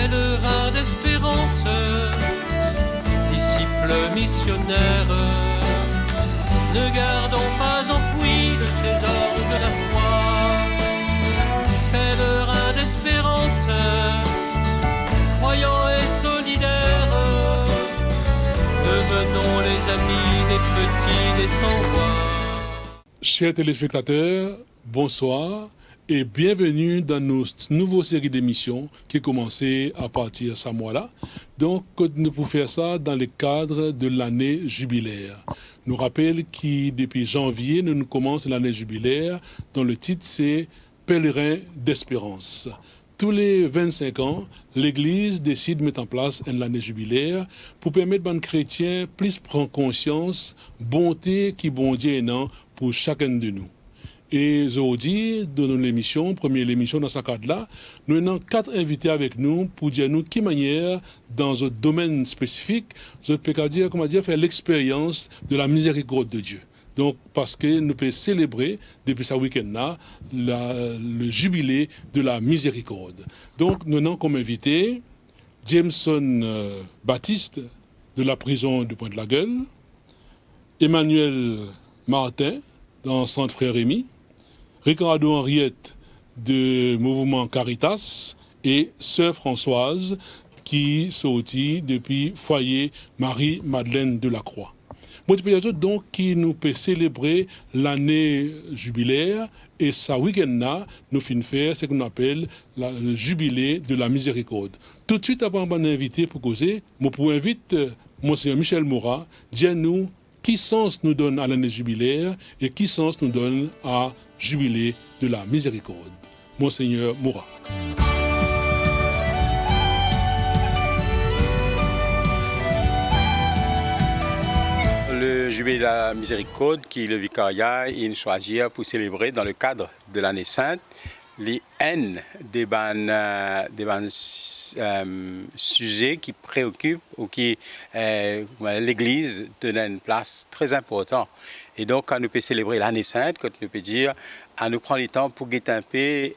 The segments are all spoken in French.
pèlerin d'espérance, disciple missionnaire, ne gardons pas enfoui le trésor de la foi. Pèlerin d'espérance, croyants et solidaires, devenons les amis des petits des sans-voix. Chers téléspectateurs, bonsoir et bienvenue dans notre nouvelle série d'émissions qui est commencée à partir de ce mois-là. Donc, nous pouvons faire ça dans le cadre de l'année jubilaire. Nous rappelle que depuis janvier, nous commençons l'année jubilaire dont le titre c'est Pèlerin d'espérance. Tous les 25 ans, l'Église décide de mettre en place une année jubilaire pour permettre aux chrétiens plus prendre conscience bonté qui bon Dieu est non pour chacun de nous. Et aujourd'hui, dans l'émission, première émission dans ce cadre-là, nous avons 4 invités avec nous pour dire nous qui manière, dans un domaine spécifique, je peux dire, faire l'expérience de la miséricorde de Dieu. Donc, parce que nous pouvons célébrer, depuis ce week-end-là, le jubilé de la miséricorde. Donc, nous avons comme invité Jameson Baptiste de la prison de Pointe-la-Gueule, Emmanuel Martin dans Centre Frère Rémy, Ricardo Henriette de Mouvement Caritas et Sœur Françoise qui sortit depuis Foyer Marie-Madeleine de la Croix. Donc, qui nous peut célébrer l'année jubilaire et ce week-end-là, nous finissons faire ce qu'on appelle le jubilé de la miséricorde. Tout de suite avant mon invité pour causer, je pour inviter Monseigneur Michel Moura, dis-nous qui sens nous donne à l'année jubilaire et qui sens nous donne à jubilé de la miséricorde. Monseigneur Moura. Le jubilé de la miséricorde qui le vicariat il choisit pour célébrer dans le cadre de l'année sainte les haines des sujets qui préoccupent ou qui l'Église donne une place très importante. Et donc, quand nous pouvons célébrer l'année sainte, quand nous pouvons dire, à nous prendre le temps pour guetter un peu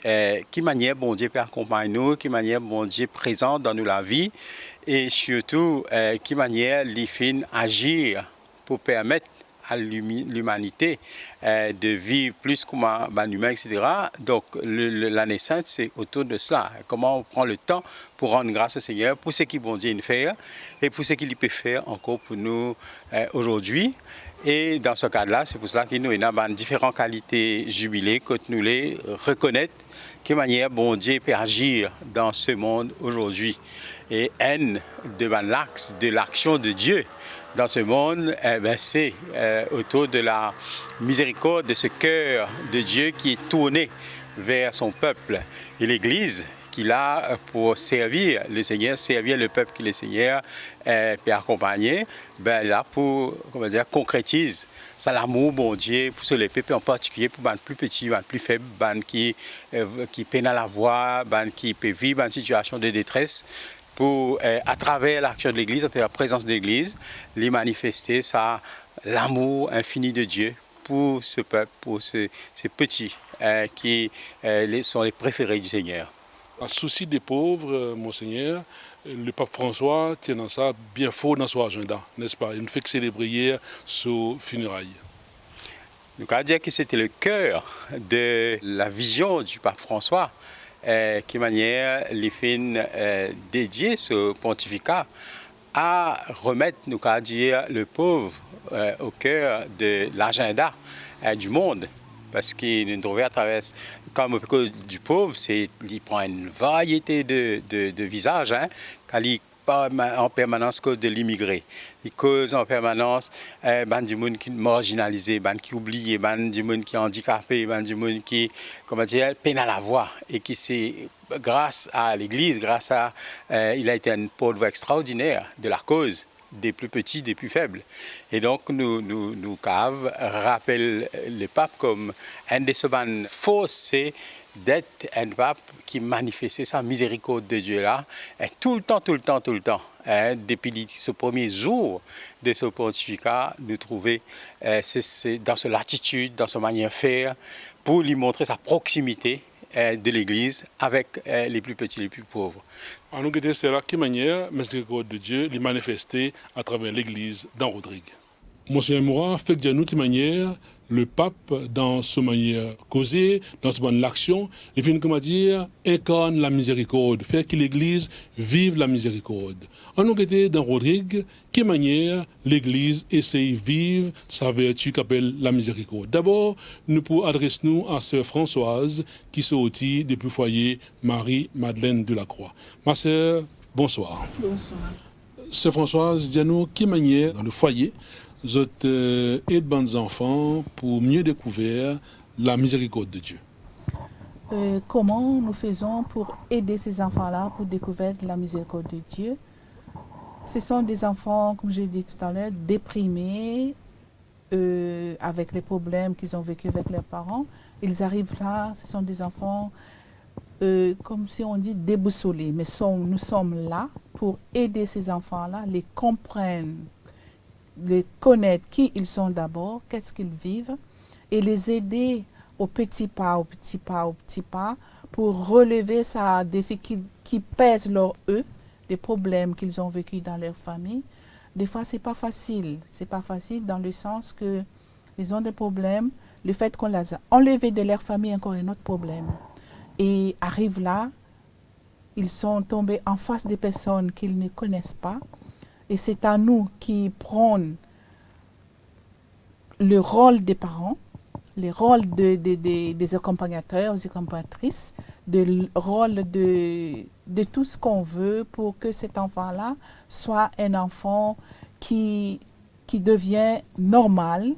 qui manière bon Dieu peut accompagner nous, qui manière bon Dieu présent dans nous la vie, et surtout qui manière les fins agir pour permettre à l'humanité de vivre plus comme un humain, etc. Donc l'année sainte, c'est autour de cela. Comment on prend le temps pour rendre grâce au Seigneur pour ce qu'il bon Dieu nous fait et pour ce qu'il peut faire encore pour nous aujourd'hui. Et dans ce cadre-là, c'est pour cela que nous avons différentes qualités jubilées que nous les reconnaître, quelle manière bon Dieu peut agir dans ce monde aujourd'hui. Et haine de l'axe de l'action de Dieu dans ce monde, c'est autour de la miséricorde, de ce cœur de Dieu qui est tourné vers son peuple. Et l'Église qu'il a pour servir le Seigneur, servir le peuple que le Seigneur peut accompagner, là pour concrétise ça l'amour bon Dieu pour les peuples en particulier pour les plus petits, les plus faibles, qui peinent à la voix, qui peuvent vivre une situation de détresse. Pour, à travers l'action de l'Église, à travers la présence de l'Église, les manifester l'amour infini de Dieu pour ce peuple, pour ces petits qui sont les préférés du Seigneur. À souci des pauvres, Monseigneur, le pape François tient dans ça bien fort dans son agenda, n'est-ce pas? Il nous fait célébrer hier ce funérailles. Nous allons dire que c'était le cœur de la vision du pape François. Qui manière les fins dédiées ce pontificat à remettre, nous allons dire, le pauvre au cœur de l'agenda du monde. Parce qu'il nous trouve à travers, comme du pauvre, il prend une variété de visages, quand il en permanence cause de l'immigré. Il cause en permanence du monde qui est marginalisé, qui est oublié, du monde qui est handicapé, du monde qui peine à la voix. Et qui c'est grâce à l'Église, grâce à il a été un porte-voix extraordinaire de la cause des plus petits, des plus faibles. Et donc nous rappelle le pape comme un des forces, c'est d'être un pape qui manifestait sa miséricorde de Dieu là, tout le temps. Depuis ce premier jour de ce pontificat, nous trouver dans cette latitude, dans sa manière de faire, pour lui montrer sa proximité de l'Église avec les plus petits, les plus pauvres. En nous, c'est là quelle manière, miséricorde de Dieu, les manifester à travers l'Église dans Rodrigue. Monsieur Moura fait de nous quelle manière le pape, dans ce manière causée, dans ce manière l'action, il vient, comment dire, incarne la miséricorde, fait que l'Église vive la miséricorde. En nous, dans Rodrigue, quelle manière l'Église essaye de vivre sa vertu qu'appelle la miséricorde. D'abord, nous pouvons adresser nous à sœur Françoise, qui sortit depuis le foyer Marie-Madeleine de la Croix. Ma sœur, bonsoir. Bonsoir. Sœur Françoise, dis-nous quelle manière, dans le foyer, vous aidez les enfants pour mieux découvrir la miséricorde de Dieu. Comment nous faisons pour aider ces enfants-là pour découvrir la miséricorde de Dieu? Ce sont des enfants, comme j'ai dit tout à l'heure, déprimés, avec les problèmes qu'ils ont vécu avec leurs parents. Ils arrivent là, ce sont des enfants, comme si on dit, déboussolés. Mais nous sommes là pour aider ces enfants-là, les comprendre, les connaître qui ils sont d'abord, qu'est-ce qu'ils vivent, et les aider au petit pas, pour relever ces défis qui pèsent leur eux, des problèmes qu'ils ont vécus dans leur famille. Des fois, c'est pas facile dans le sens que ils ont des problèmes. Le fait qu'on les a enlevés de leur famille, encore un autre problème. Et arrivent là, ils sont tombés en face des personnes qu'ils ne connaissent pas. Et c'est à nous qui prenons le rôle des parents, le rôle des accompagnateurs, des accompagnatrices, le rôle de tout ce qu'on veut pour que cet enfant-là soit un enfant qui devient normal,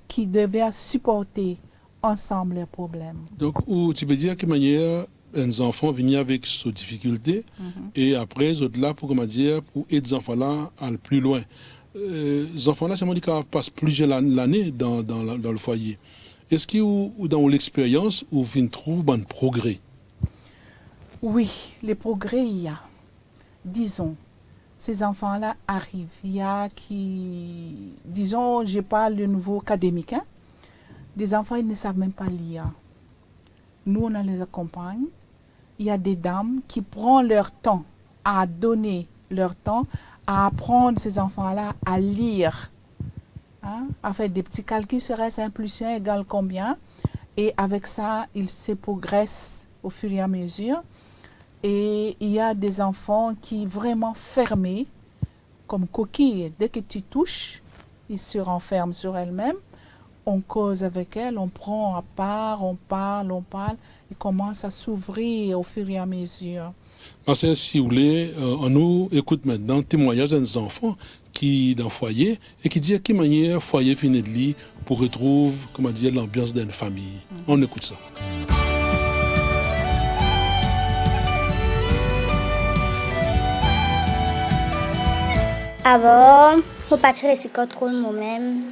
qui devient supporter ensemble les problèmes. Donc, tu peux dire quelle manière les enfants viennent avec ces difficultés et après, ils sont là pour, comment dire, pour aider les enfants-là à aller plus loin. Les enfants-là, c'est moi qui passent plusieurs années dans le foyer. Est-ce que dans l'expérience, vous trouvez un progrès? Oui, les progrès, il y a. Disons, ces enfants-là arrivent. Il y a qui, disons, je parle de niveau académique, hein? Des enfants, ils ne savent même pas lire. Nous, on les accompagne. Il y a des dames qui prennent leur temps à donner leur temps à apprendre ces enfants-là à lire, hein? À faire des petits calculs, serait 1 plus 1 égale combien? Et avec ça, ils se progressent au fur et à mesure. Et il y a des enfants qui vraiment fermés, comme coquilles. Dès que tu touches, ils se renferment sur elles-mêmes. On cause avec elles, on prend à part, on parle, et commence à s'ouvrir au fur et à mesure. Marcel, si vous voulez, on nous écoute maintenant un témoignage d'un enfant qui dans le foyer et qui dit à quelle manière le foyer finit de lit pour retrouver, comment dire, l'ambiance d'une famille. On écoute ça. Avant, je ne pas rester contrôle moi-même.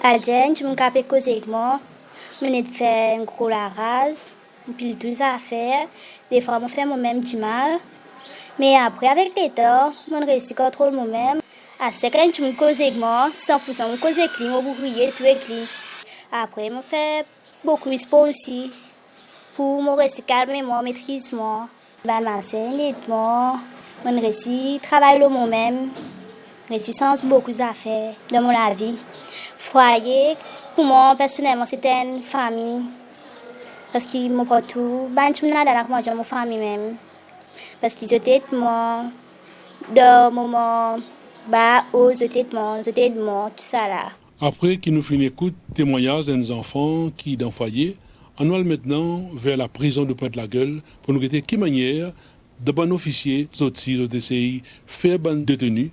Adèle, je me capais causer avec moi. Je venais de faire un gros la rase, puis tout ça à faire. Des fois, je fais moi-même du mal. Mais après, avec les temps, je reste contrôle moi-même. À ce que je me cause avec moi, 100% je me cause avec lui, je me brûler tout avec lui. Après, je fais beaucoup de sport aussi. Pour me rester calme et moi, maîtrise moi. Je m'enseigne, je reste travailler moi-même. Résistance, beaucoup d'affaires dans mon vie. Foyer, pour moi, personnellement, c'était une famille. Parce qu'ils m'ont pas tout. Je me suis dans ma famille même. Parce qu'ils étaient moi, dans le moment, ils étaient moi, tout ça là. Après qu'il nous finit écoute témoignage des enfants qui dans le foyer, on va maintenant vers la prison de Pointe-la-Gueule pour nous guetter quelle manière de bon officier, ils essayent de faire bon détenu,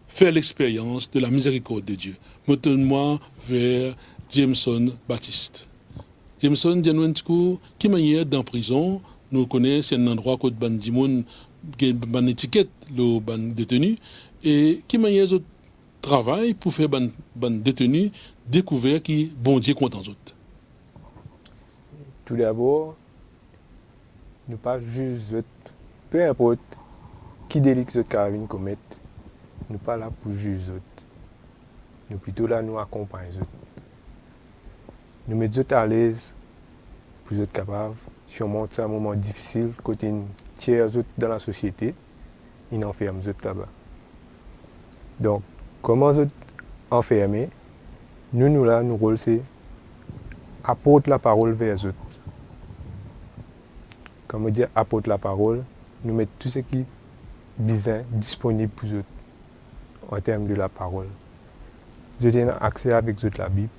faire l'expérience de la miséricorde de Dieu. Maintenant, vers Jameson Baptiste. Jameson, dis-nous un petit coup, quelle manière dans la prison, nous connaissons un endroit où ban dimoun, ban étiquette, le ban détenu, et quelle manière de travail pour faire ban détenu découvrir qui bon Dieu content autres. Tout d'abord, ne pas juger, peu importe qui délit ce carvin commettre. Nous ne sommes pas là pour juger les autres. Nous sommes plutôt là pour nous accompagner les autres. Nous mettons les autres à l'aise pour être capables Sûrement, c'est un moment difficile, côté une tiers dans la société, ils enferment là-bas. Donc, comment ils enfermés, nous là, nous rôle, c'est apporter la parole vers eux. Comment dire, apporter la parole, nous mettre tout ce qui est besoin disponible pour eux en termes de la parole. Je tiens accès avec eux la Bible,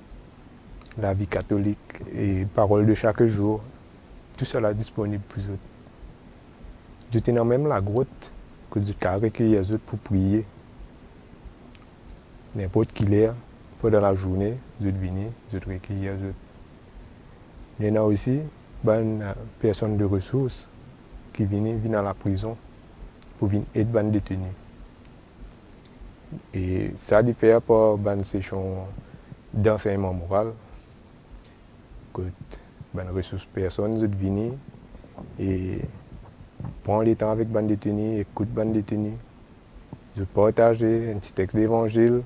la vie catholique et parole de chaque jour. Tout cela est disponible pour eux. Je tiens même la grotte que je peux recueillir eux pour prier. N'importe qui l'heure, pendant la journée, je viens, je recueillir eux. Il y en a aussi des personnes de ressources qui viennent à la prison pour venir aider les détenus. Et ça diffère par une session d'enseignement moral. Que les ressources personnes viennent et prennent le temps avec les détenus, écoutent les détenus. Je partage un petit texte d'évangile,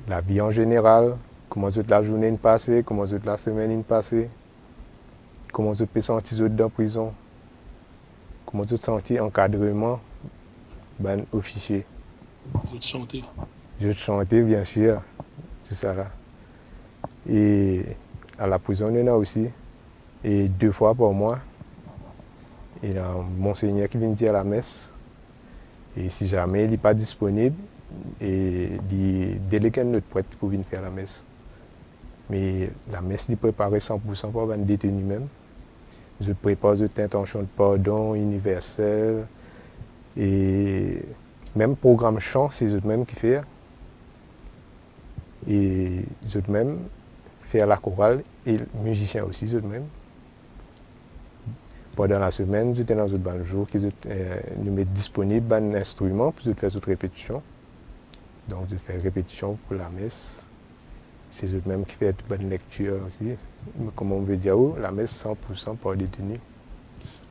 la vie en général, comment la journée est passée, comment la semaine est passée, comment je peux sentir dans la prison, comment je sentir encadrement aux fichiers. Je te chanter. Je te chanter, bien sûr, tout ça là. Et à la prison, il y en a aussi, et 2 fois par mois, il y a un monseigneur qui vient dire la messe. Et si jamais il n'est pas disponible, il délègue un autre prêtre pour venir faire la messe. Mais la messe est préparée 100% par les détenus même. Je prépare cette intention de pardon universel. Et même programme chant, c'est eux-mêmes qui font. Et eux-mêmes faire la chorale et les musiciens aussi eux-mêmes. Pendant la semaine, j'étais dans un jour qui nous met disponible un instrument pour faire cette répétition. Donc, je fais répétition pour la messe. C'est eux-mêmes qui font toute bonne lecture aussi. Comme on veut dire, la messe 100% par détenu.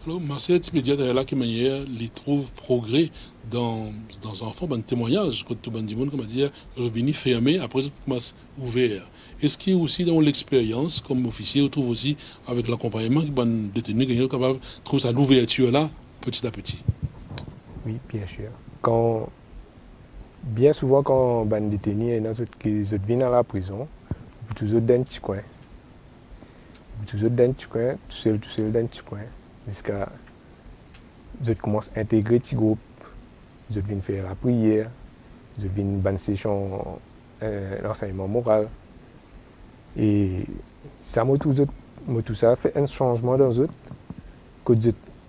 Alors, Marcel, tu peux dire de la manière, il trouve progrès dans les enfants, dans le témoignage, quand tout le monde, comme dire, revenu fermé, après, ça commence ouvert. Est-ce qu'il y a aussi dans l'expérience, comme officier, on trouve aussi avec l'accompagnement, que les détenus sont capables de trouver ça l'ouverture là, petit à petit? Oui, bien sûr. Bien souvent, quand les détenus viennent à la prison, ils sont toujours dans un petit coin. Ils sont toujours dans un petit coin, tout seul dans un petit coin. Jusqu'à je commence à intégrer petit groupe, je viens faire la prière, je viens une session l'enseignement moral. Et ça m'a tout ça fait un changement dans eux, que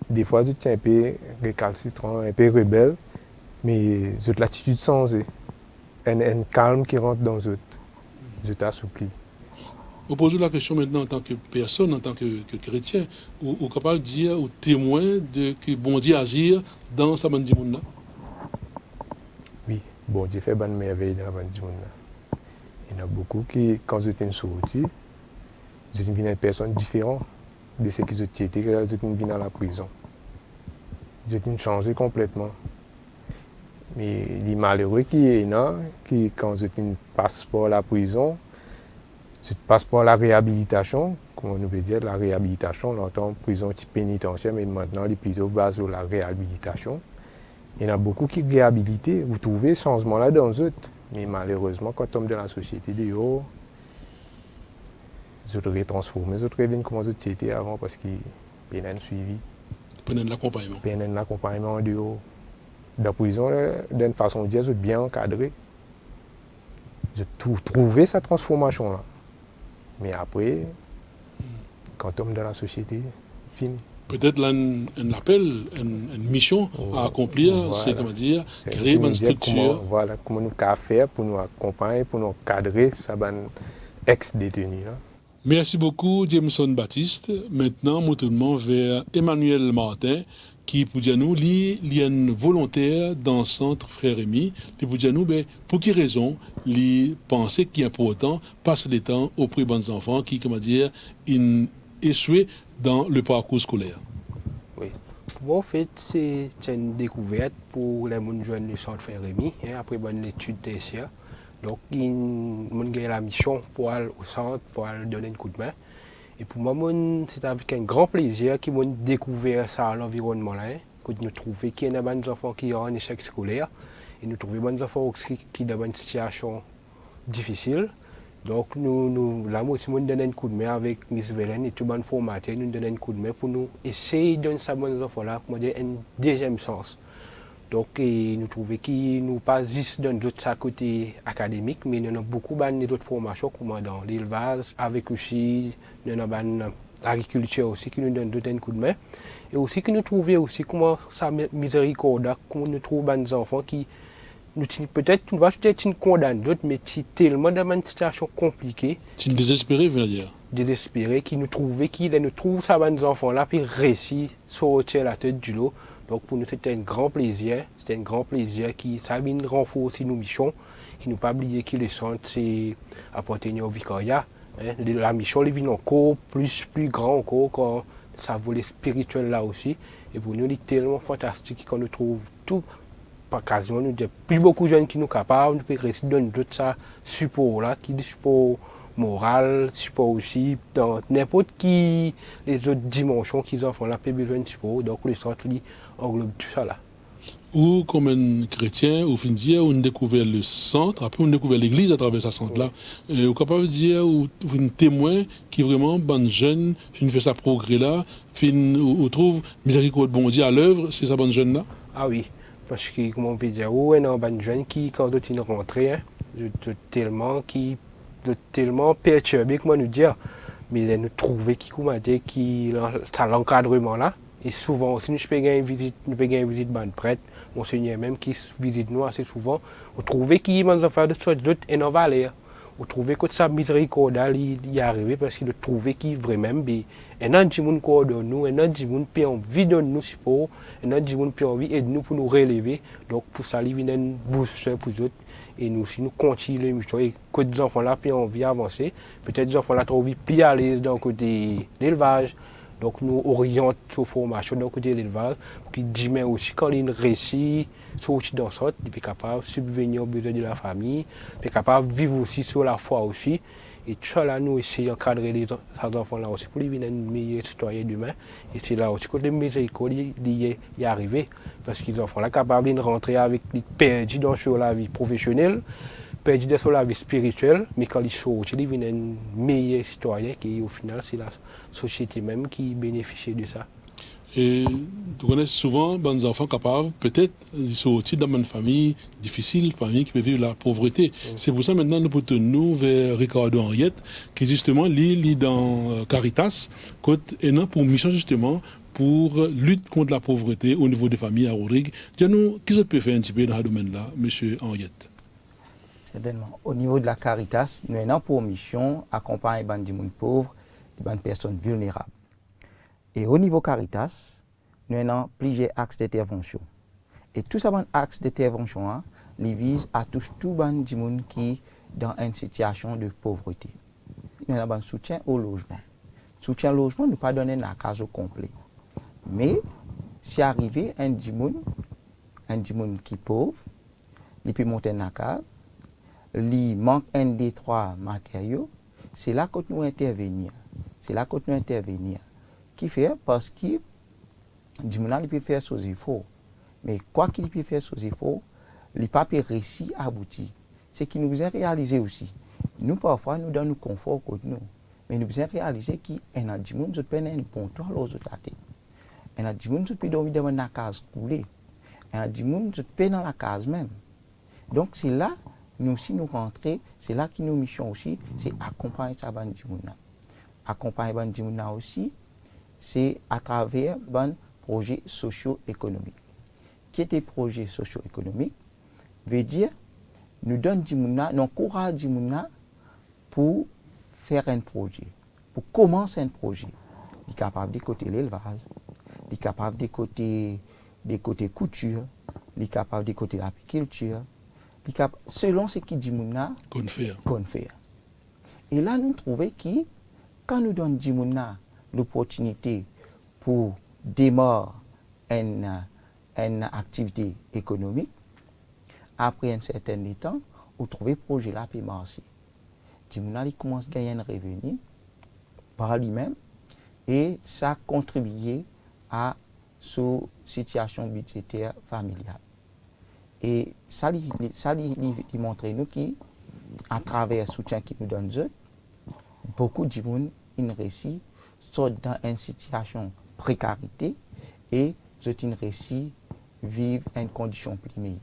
des fois je tiens un peu récalcitrant, un peu rebelle, mais j'ai l'attitude changée, un calme qui rentre dans eux, je t'assouplis. Vous posez la question maintenant en tant que personne, en tant que chrétien, ou capable de dire, ou témoin de que bon Dieu agir dans sa bande de monde là? Oui, bon Dieu fait bonne merveille dans la bande de monde là. Il y en a beaucoup qui, quand je suis sorti, je suis une personne différente de ce qui étaient quand je suis venu à la prison. Je suis changé complètement. Mais les malheureux qui est là, qui quand je passe par la prison, je passe par la réhabilitation, comment on peut dire, la réhabilitation, longtemps prison pénitentiaire, mais maintenant il est plutôt basé sur la réhabilitation. Il y en a beaucoup qui réhabilités, vous trouvez ce changement-là dans eux. Mais malheureusement, quand on tombe dans la société de haut, je devrais transformer, je devrais venir comment j'étais avant parce qu'il y a un suivi. Il y a de l'accompagnement. Il y a un accompagnement de haut. Dans la prison, d'une façon de dire, je suis bien encadré. Je trouvais cette transformation-là. Mais après, quand on tombe dans la société, fini. Peut-être là, un appel, une mission à accomplir, voilà. C'est comment dire, créer une structure. Comment nous faire pour nous accompagner, pour nous cadrer, ça va ex-détenu. Merci beaucoup, Jameson Baptiste. Maintenant, nous vers Emmanuel Martin, qui, pour dire nous, il y a une volontaire dans le centre Frère Rémi, qui pour dire nous, pour quelle raison, il pense qu'il est important passer le temps auprès des enfants qui, comment dire, échouent dans le parcours scolaire. Oui. Bon, en fait, c'est une découverte pour les jeunes du centre Frère Rémi, après bonne étude tertiaire. Donc, ils ont la mission pour aller au centre, pour aller donner un coup de main. Et pour moi, c'est avec un grand plaisir qu'ils m'ont découvert ça à l'environnement là, que nous trouvons qu'il y a des enfants qui ont un échec scolaire et nous trouvons des enfants aussi qui sont dans une situation difficile. Donc là, moi aussi, nous donnons un coup de main avec Miss Velen et tout le monde formaté, nous donnons un coup de main pour nous essayer de donner ça à ces enfants là, pour dire un deuxième sens. Donc, nous trouvons qu'ils nous pas juste dans d'autres côté académique, mais nous avons beaucoup d'autres formations, comme dans l'élevage, avec aussi, nous avons l'agriculture aussi, qui nous donne d'autres coups de main. Et aussi que nous trouvons aussi comment ça miséricorde, comment nous trouvons des enfants qui, peut-être, nous ne peut-être condamner d'autres, mais qui tellement dans une situation compliquée. Tu es désespéré, veut dire? Désespéré, qui nous trouvent ça, des enfants là, puis réussit sortir la tête du lot. Donc pour nous, c'était un grand plaisir. C'était un grand plaisir qui Sabine renforce aussi nos missions, qui nous pas oublier qui le centre, c'est appartenir au vicariat. Hein. La mission est encore plus grand encore quand ça volet spirituel là aussi. Et pour nous, c'est tellement fantastique qu'on nous trouve tout, pas quasiment, nous avons plus beaucoup de jeunes qui nous capables, nous pouvons réussir donner d'autres ça support là, qui est support moral, support aussi dans n'importe qui les autres dimensions qu'ils offrent là, pas besoin de support. Donc le centre englobe tout ça là. Ou comme un chrétien, au fin de dire, on a découvert le centre, après on a découvert l'église à travers ce centre-là. On est capable de dire, ou un témoin qui vraiment, bonne jeune, qui fait sa progrès-là, on trouve miséricorde bon Dieu à l'œuvre, c'est sa bonne jeune-là? Ah oui, parce que, comment on peut dire, ou un bonne jeune qui, quand il est rentré, tellement perturbé, comment nous dire, mais nous trouver qui ça l'encadrement là. Et souvent aussi, nous payons une visite de prêtre, Monseigneur même qui visite nous assez souvent. On trouvait qu'il y a des affaires de sorte d'autres et non valeur. On trouvait que ça miséricorde y arriver parce qu'il trouvait qu'il vraiment un an de monde coordonne nous, un an de monde qui a envie de nous support, un an de monde qui a envie de nous pour nous relever. Donc pour ça, il vient une boost pour les autres. Et nous, si nous continuons l'émission et que des enfants là ont envie d'avancer, peut-être des enfants là ont envie de plus à l'aise dans le côté l'élevage. Donc nous orientons sur formation dans le côté de l'élevage, qui dit mais aussi quand il réussit, sortir dans ça, il est capable de subvenir aux besoins de la famille, il est capable de vivre aussi sur la foi aussi. Et tout ça là, nous essayons d'encadrer les enfants là aussi pour les devenir un meilleur citoyen demain. Et c'est là aussi que les miséricordes y arriver. Parce qu'ils sont là capables de rentrer avec les perdus dans la vie professionnelle, perdus dans la vie spirituelle, mais quand ils sortent, ils deviennent un meilleur citoyen qui au final c'est la société même qui bénéficie de ça. Et tu connais souvent des enfants capables, peut-être, ils sont aussi dans une famille difficile, famille qui peut vivre la pauvreté. C'est pour ça maintenant nous portons nous vers Ricardo Henriette, qui justement lit dans Caritas, et non pour mission justement pour lutte contre la pauvreté au niveau des familles à Rodrigue. Dis-nous, qu'est-ce que peut faire un petit peu dans ce domaine-là, M. Henriette? Certainement. Au niveau de la Caritas, nous avons pour mission accompagner les gens pauvres, les personnes vulnérables. Et au niveau Caritas, nous avons plusieurs axes d'intervention. Et tous ces axes d'intervention, ils visent à toucher tout le monde qui est dans une situation de pauvreté. Nous avons un soutien au logement. Soutien au logement, nous ne pas donner un cas au complet. Mais si arrivé un dimoun qui est pauvre, il peut monter dans la case, il manque un des trois matériaux, c'est là que nous intervenir. Qui fait parce que il peut faire ce qu'il faut. Mais quoi qu'il peut faire ce qu'il faut, il pas réussir à aboutir. C'est qui nous a réalisé aussi. Nous, parfois, nous donnons confort contre nous. Mais nous avons réalisé qu'il y a des gens qui prennent un bon temps aux autres. Il y a des gens qui dormir dans la case coulée. Il y a des gens qui peuvent dans la case même. Donc c'est là, nous aussi nous rentrons, c'est là que nos missions aussi, c'est accompagner ces gens. Accompagner ces gens aussi, c'est à travers un projet socio-économique. Qui est des projets socio-économiques veut dire nous donne nous encourage les gens pour faire un projet, pour commencer un projet. Il est capable de côté l'élevage, il est capable de côté couture, il est capable de côté l'apiculture, selon ce qui dit qu'on fait. Et là nous trouvons que quand nous donnons l'opportunité pour démarrer une activité économique, après un certain temps, vous trouvez le projet là puis marcher. Les gens commencent à gagner un revenu, par lui-même et ça a contribué à sa situation budgétaire familiale. Et ça lui montre nous qu'à travers le soutien qu'il nous donne, beaucoup de gens ont réussi sortent dans une situation de précarité et ils ont réussi à vivre une condition plus meilleure.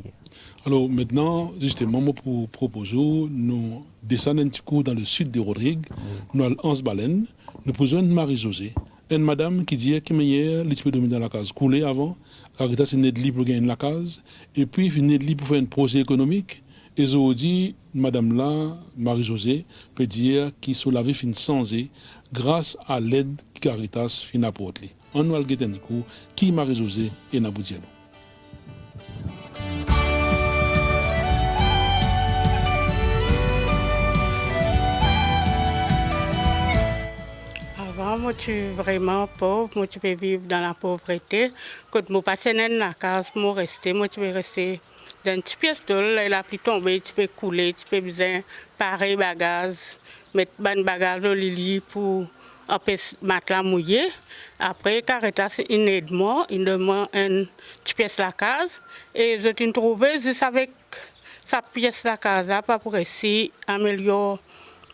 Alors maintenant, justement, moi pour proposer, nous descendons un petit coup dans le sud de Rodrigue, nous allons en Baleine, nous posons une Marie-Josée, une madame qui dit que meilleur l'esprit domine dans la case, coulé avant, Caritas c'est né de libre pour gagner la case, et puis finir de libre pour faire un projet économique, et je dis, madame là, Marie-Josée, peut dire qu'il soit la vie fin sans grâce à l'aide que Caritas fin apporte. On nous a le coup, qui Marie-Josée et Naboudiano. Moi, je suis vraiment pauvre, moi, je peux vivre dans la pauvreté. Quand je passe dans la case, moi, je peux rester dans une petite pièce d'eau, elle a pu tomber, tu peux couler, tu peux besoin pareil bagages, mettre ban bagage au lit pour empêcher matelas mouillé. Après, Caritas, il aide moi, il demande une petite pièce de la case et je t'ai trouvé juste avec sa pièce de la case pour essayer d'améliorer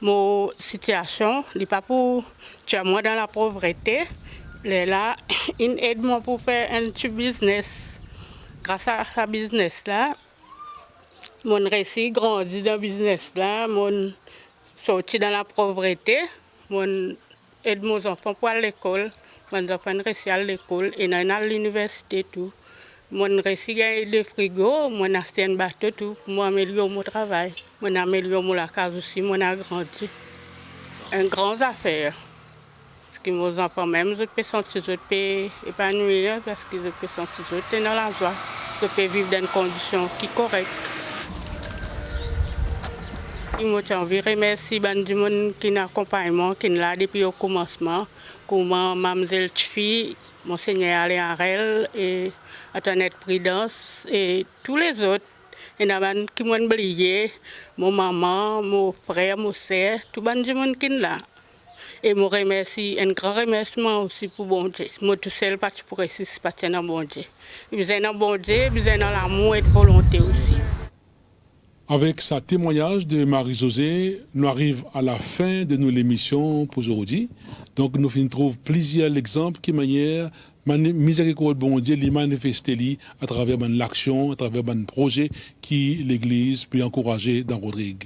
mon situation, pas pour tuer moi dans la pauvreté. Là, il aide moi pour faire un petit business. Grâce à ce business-là, mon réussi grandi dans ce business-là, mon sorti dans la pauvreté, mon aide mes enfants pour aller à l'école, mes enfants réussi à l'école et à l'université tout. Mon réussi gagner des frigos, mon acheté un bateau tout, pour améliorer mon travail, mon améliorer la case aussi, mon a grandi. Une grande affaire. Parce que mes enfants même, je peux sentir, je peux épanouir parce que je peux sentir, je peux dans la joie, je peux vivre dans des conditions qui sont correctes. Je veux remercier les gens qui nous accompagnent, qui sont là depuis le commencement, comme Mme Tchifi, Monseigneur Alain Harel et Antoinette Prudence et tous les autres. Et nous qui m'ont oublié, mon maman, mon frère, mon soeur, tous les gens qui sont là. Et je remercie, un grand remerciement aussi pour bon Dieu. Moi tout seul, parce que pour réussir, c'est parce que c'est bon Dieu. Besoin d'un bon Dieu, besoin dans l'amour et de volonté aussi. Avec ce témoignage de Marie-Josée, nous arrivons à la fin de l'émission pour aujourd'hui. Donc nous trouvons plusieurs exemples qui manière miséricorde bon Dieu les manifester à travers l'action, à travers un projet qui l'Église peut encourager dans Rodrigue.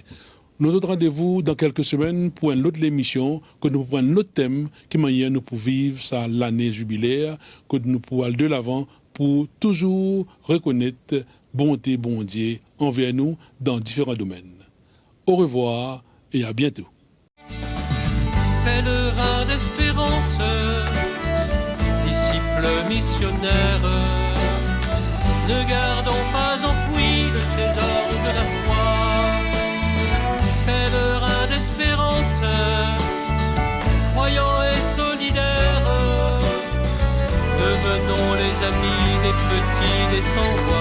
Nous autres rendez-vous dans quelques semaines pour une autre émission, que nous prenons un autre thème qui manière nous pour vivre ça l'année jubilaire, que nous pourrons aller de l'avant pour toujours reconnaître bonté bon Dieu envers nous dans différents domaines. Au revoir et à bientôt. Pèlerin d'espérance, disciple missionnaire, ne gardons pas enfoui le trésor de la foi. Pèlerin d'espérance, croyant et solidaire, devenons les amis des petits, des sans voix.